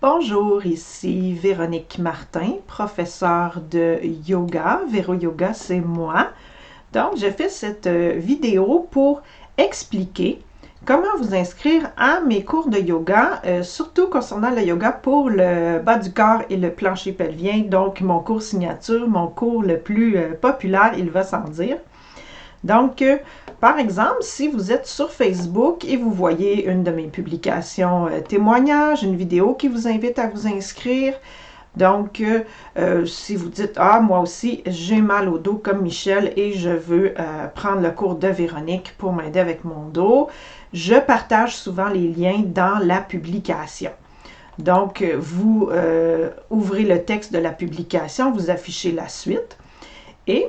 Bonjour, ici Véronique Martin, professeure de yoga. Véro Yoga, c'est moi. Donc, je fais cette vidéo pour expliquer comment vous inscrire à mes cours de yoga, surtout concernant le yoga pour le bas du corps et le plancher pelvien, donc mon cours signature, mon cours le plus populaire, il va sans dire. Donc, par exemple, si vous êtes sur Facebook et vous voyez une de mes publications témoignages, une vidéo qui vous invite à vous inscrire, donc si vous dites « Ah, moi aussi, j'ai mal au dos comme Michel et je veux prendre le cours de Véronique pour m'aider avec mon dos », je partage souvent les liens dans la publication. Donc, vous ouvrez le texte de la publication, vous affichez la suite et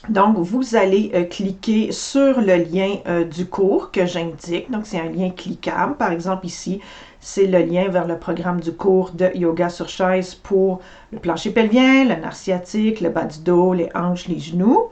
donc, vous allez cliquer sur le lien du cours que j'indique. Donc, c'est un lien cliquable. Par exemple, ici, c'est le lien vers le programme du cours de yoga sur chaise pour le plancher pelvien, le nerf sciatique, le bas du dos, les hanches, les genoux.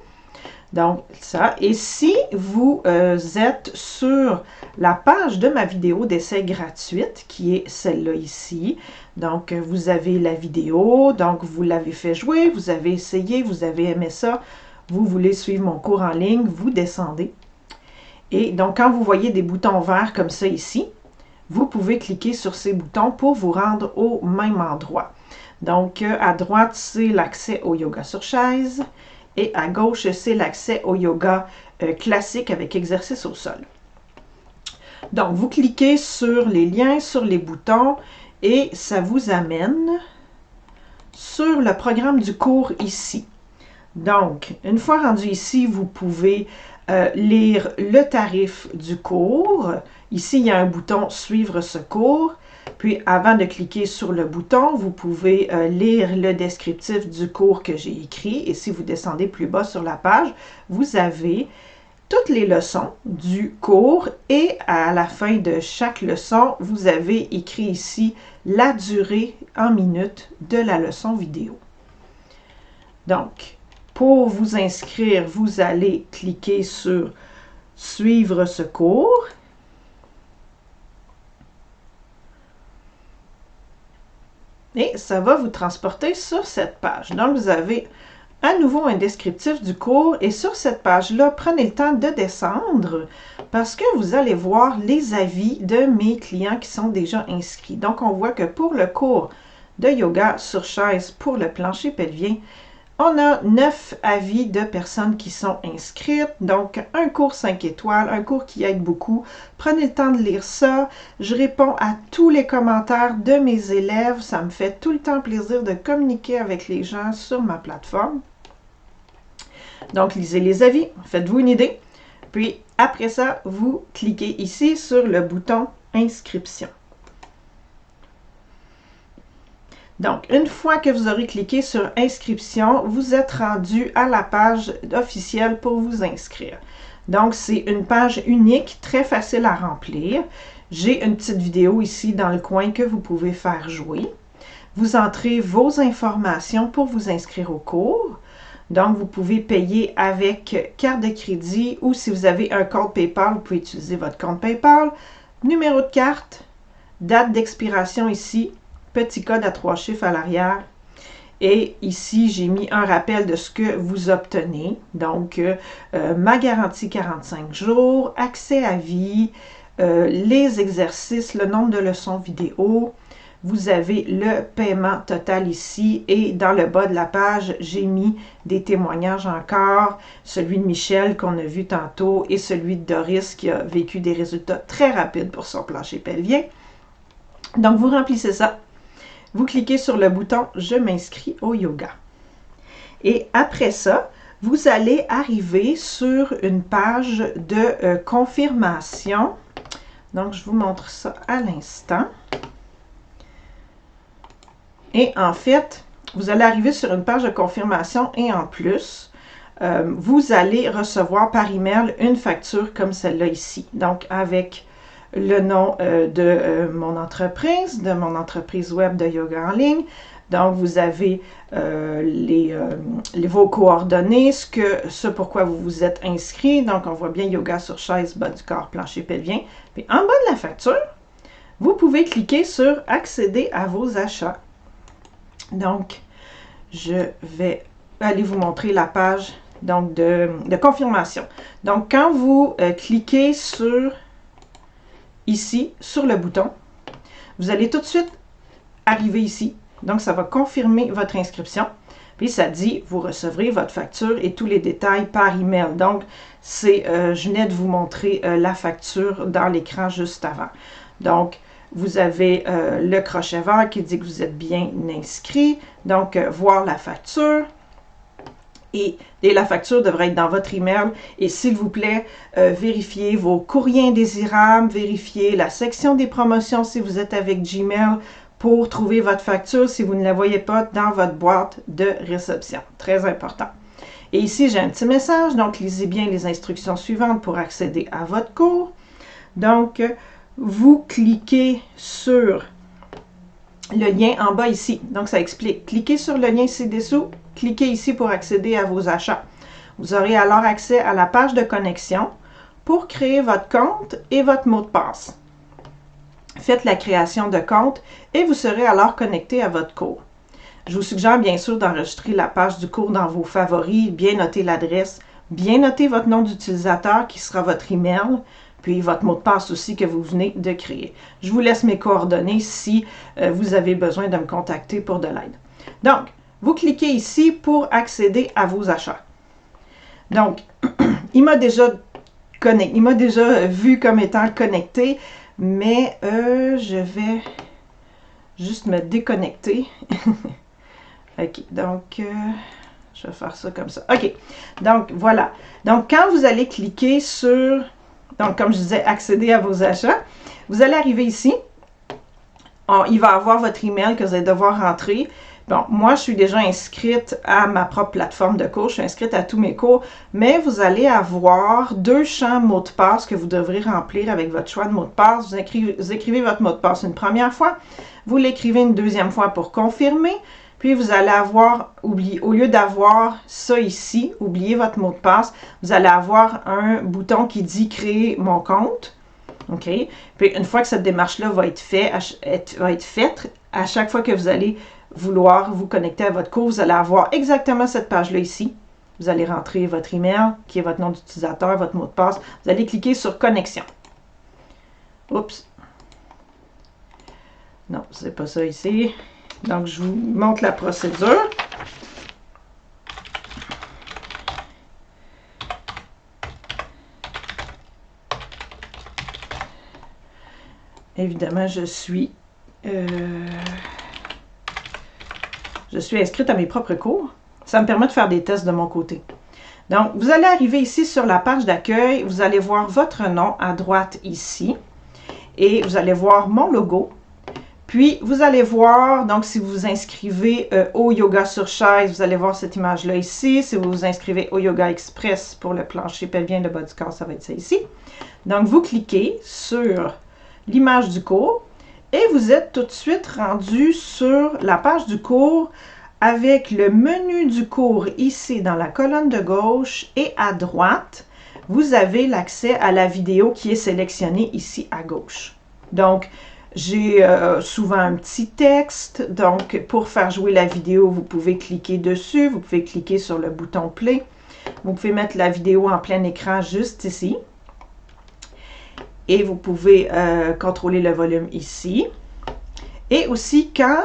Donc, ça. Et si vous êtes sur la page de ma vidéo d'essai gratuite, qui est celle-là ici, donc vous avez la vidéo, donc vous l'avez fait jouer, vous avez essayé, vous avez aimé ça, vous voulez suivre mon cours en ligne, vous descendez. Et donc, quand vous voyez des boutons verts comme ça ici, vous pouvez cliquer sur ces boutons pour vous rendre au même endroit. Donc, à droite, c'est l'accès au yoga sur chaise et à gauche, c'est l'accès au yoga classique avec exercice au sol. Donc, vous cliquez sur les liens, sur les boutons et ça vous amène sur le programme du cours ici. Donc, une fois rendu ici, vous pouvez lire le tarif du cours. Ici, il y a un bouton « Suivre ce cours ». Puis, avant de cliquer sur le bouton, vous pouvez lire le descriptif du cours que j'ai écrit. Et si vous descendez plus bas sur la page, vous avez toutes les leçons du cours. Et à la fin de chaque leçon, vous avez écrit ici la durée en minutes de la leçon vidéo. Donc, pour vous inscrire, vous allez cliquer sur « Suivre ce cours ». Et ça va vous transporter sur cette page. Donc, vous avez à nouveau un descriptif du cours. Et sur cette page-là, prenez le temps de descendre parce que vous allez voir les avis de mes clients qui sont déjà inscrits. Donc, on voit que pour le cours de yoga sur chaise pour le plancher pelvien, on a 9 avis de personnes qui sont inscrites, donc un cours 5 étoiles, un cours qui aide beaucoup. Prenez le temps de lire ça. Je réponds à tous les commentaires de mes élèves. Ça me fait tout le temps plaisir de communiquer avec les gens sur ma plateforme. Donc, lisez les avis, faites-vous une idée. Puis, après ça, vous cliquez ici sur le bouton « Inscription ». Donc, une fois que vous aurez cliqué sur « Inscription », vous êtes rendu à la page officielle pour vous inscrire. Donc, c'est une page unique, très facile à remplir. J'ai une petite vidéo ici dans le coin que vous pouvez faire jouer. Vous entrez vos informations pour vous inscrire au cours. Donc, vous pouvez payer avec carte de crédit ou si vous avez un compte PayPal, vous pouvez utiliser votre compte PayPal. Numéro de carte, date d'expiration ici, petit code à 3 chiffres à l'arrière. Et ici, j'ai mis un rappel de ce que vous obtenez. Donc, ma garantie 45 jours, accès à vie, les exercices, le nombre de leçons vidéo. Vous avez le paiement total ici et dans le bas de la page, j'ai mis des témoignages encore, celui de Michel qu'on a vu tantôt et celui de Doris qui a vécu des résultats très rapides pour son plancher pelvien. Donc, vous remplissez ça. Vous cliquez sur le bouton « Je m'inscris au yoga ». Et après ça, vous allez arriver sur une page de confirmation. Donc, je vous montre ça à l'instant. Et en fait, vous allez arriver sur une page de confirmation et en plus, vous allez recevoir par email une facture comme celle-là ici. Donc, avec le nom de mon entreprise web de yoga en ligne. Donc, vous avez vos coordonnées, ce pourquoi vous vous êtes inscrit. Donc, on voit bien yoga sur chaise, bas du corps, plancher pelvien. Puis, en bas de la facture, vous pouvez cliquer sur « Accéder à vos achats ». Donc, je vais aller vous montrer la page donc, de confirmation. Donc, quand vous cliquez sur ici, sur le bouton, vous allez tout de suite arriver ici. Donc, ça va confirmer votre inscription. Puis, ça dit, vous recevrez votre facture et tous les détails par email. Donc, je venais de vous montrer la facture dans l'écran juste avant. Donc, vous avez le crochet vert qui dit que vous êtes bien inscrit. Donc, voir la facture. Et la facture devrait être dans votre email. Et s'il vous plaît, vérifiez vos courriers indésirables, vérifiez la section des promotions si vous êtes avec Gmail pour trouver votre facture si vous ne la voyez pas dans votre boîte de réception. Très important. Et ici, j'ai un petit message. Donc, lisez bien les instructions suivantes pour accéder à votre cours. Donc, vous cliquez sur le lien en bas ici. Donc, ça explique. Cliquez sur le lien ci-dessous. Cliquez ici pour accéder à vos achats. Vous aurez alors accès à la page de connexion pour créer votre compte et votre mot de passe. Faites la création de compte et vous serez alors connecté à votre cours. Je vous suggère bien sûr d'enregistrer la page du cours dans vos favoris, bien noter l'adresse, bien noter votre nom d'utilisateur qui sera votre email, puis votre mot de passe aussi que vous venez de créer. Je vous laisse mes coordonnées si vous avez besoin de me contacter pour de l'aide. Donc, vous cliquez ici pour accéder à vos achats. Donc, il m'a déjà vu comme étant connecté, mais je vais juste me déconnecter. OK, donc, je vais faire ça comme ça. OK, donc, voilà. Donc, quand vous allez cliquer sur, donc, comme je disais, accéder à vos achats, vous allez arriver ici. Il va avoir votre email que vous allez devoir rentrer. Bon, moi, je suis déjà inscrite à ma propre plateforme de cours. Je suis inscrite à tous mes cours, mais vous allez avoir 2 champs mots de passe que vous devrez remplir avec votre choix de mot de passe. Vous écrivez votre mot de passe une première fois, vous l'écrivez une deuxième fois pour confirmer, puis vous allez avoir, au lieu d'avoir ça ici, oubliez votre mot de passe, vous allez avoir un bouton qui dit « Créer mon compte ». OK? Puis une fois que cette démarche-là va être faite, à chaque fois que vous allez vouloir vous connecter à votre cours, vous allez avoir exactement cette page-là ici. Vous allez rentrer votre email, qui est votre nom d'utilisateur, votre mot de passe. Vous allez cliquer sur « Connexion ». Oups. Non, c'est pas ça ici. Donc, je vous montre la procédure. Évidemment, je suis inscrite à mes propres cours. Ça me permet de faire des tests de mon côté. Donc, vous allez arriver ici sur la page d'accueil. Vous allez voir votre nom à droite ici. Et vous allez voir mon logo. Puis, vous allez voir, donc, si vous vous inscrivez au yoga sur chaise, vous allez voir cette image-là ici. Si vous vous inscrivez au yoga express pour le plancher pelvien, le bas du corps, ça va être ça ici. Donc, vous cliquez sur l'image du cours et vous êtes tout de suite rendu sur la page du cours avec le menu du cours ici dans la colonne de gauche et à droite, vous avez l'accès à la vidéo qui est sélectionnée ici à gauche. Donc, j'ai souvent un petit texte. Donc, pour faire jouer la vidéo, vous pouvez cliquer dessus. Vous pouvez cliquer sur le bouton play. Vous pouvez mettre la vidéo en plein écran juste ici. Et vous pouvez contrôler le volume ici. Et aussi, quand,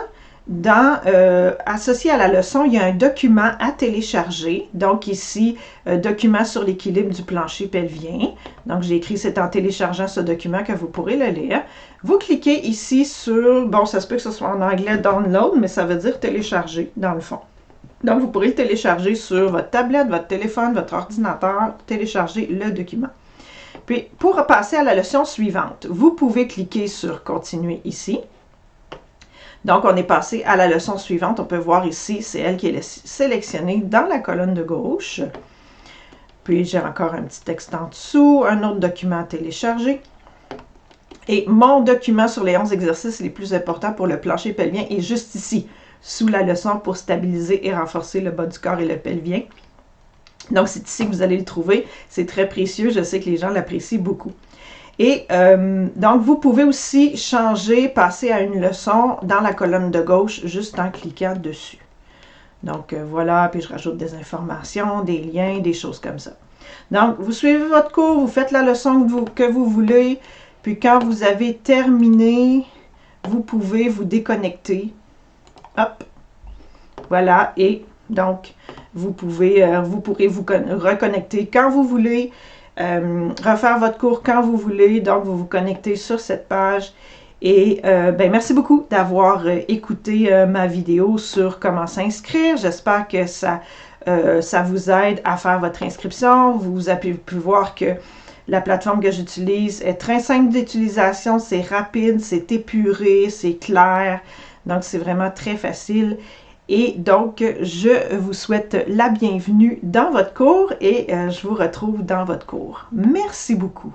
associé à la leçon, il y a un document à télécharger. Donc ici, document sur l'équilibre du plancher pelvien. Donc j'ai écrit, c'est en téléchargeant ce document que vous pourrez le lire. Vous cliquez ici sur, bon, ça se peut que ce soit en anglais download, mais ça veut dire télécharger dans le fond. Donc vous pourrez le télécharger sur votre tablette, votre téléphone, votre ordinateur, télécharger le document. Puis, pour passer à la leçon suivante, vous pouvez cliquer sur « Continuer » ici. Donc, on est passé à la leçon suivante. On peut voir ici, c'est elle qui est sélectionnée dans la colonne de gauche. Puis, j'ai encore un petit texte en dessous, un autre document à télécharger. Et mon document sur les 11 exercices les plus importants pour le plancher pelvien est juste ici, sous la leçon pour stabiliser et renforcer le bas du corps et le pelvien. Donc, c'est ici que vous allez le trouver. C'est très précieux. Je sais que les gens l'apprécient beaucoup. Et donc, vous pouvez aussi changer, passer à une leçon dans la colonne de gauche juste en cliquant dessus. Donc, voilà, puis je rajoute des informations, des liens, des choses comme ça. Donc, vous suivez votre cours, vous faites la leçon que vous voulez, puis quand vous avez terminé, vous pouvez vous déconnecter. Hop, voilà, et donc, vous pourrez vous reconnecter quand vous voulez, refaire votre cours quand vous voulez. Donc, vous vous connectez sur cette page. Et ben, merci beaucoup d'avoir écouté ma vidéo sur comment s'inscrire. J'espère que ça vous aide à faire votre inscription. Vous avez pu voir que la plateforme que j'utilise est très simple d'utilisation. C'est rapide, c'est épuré, c'est clair. Donc, c'est vraiment très facile. Et donc, je vous souhaite la bienvenue dans votre cours et je vous retrouve dans votre cours. Merci beaucoup.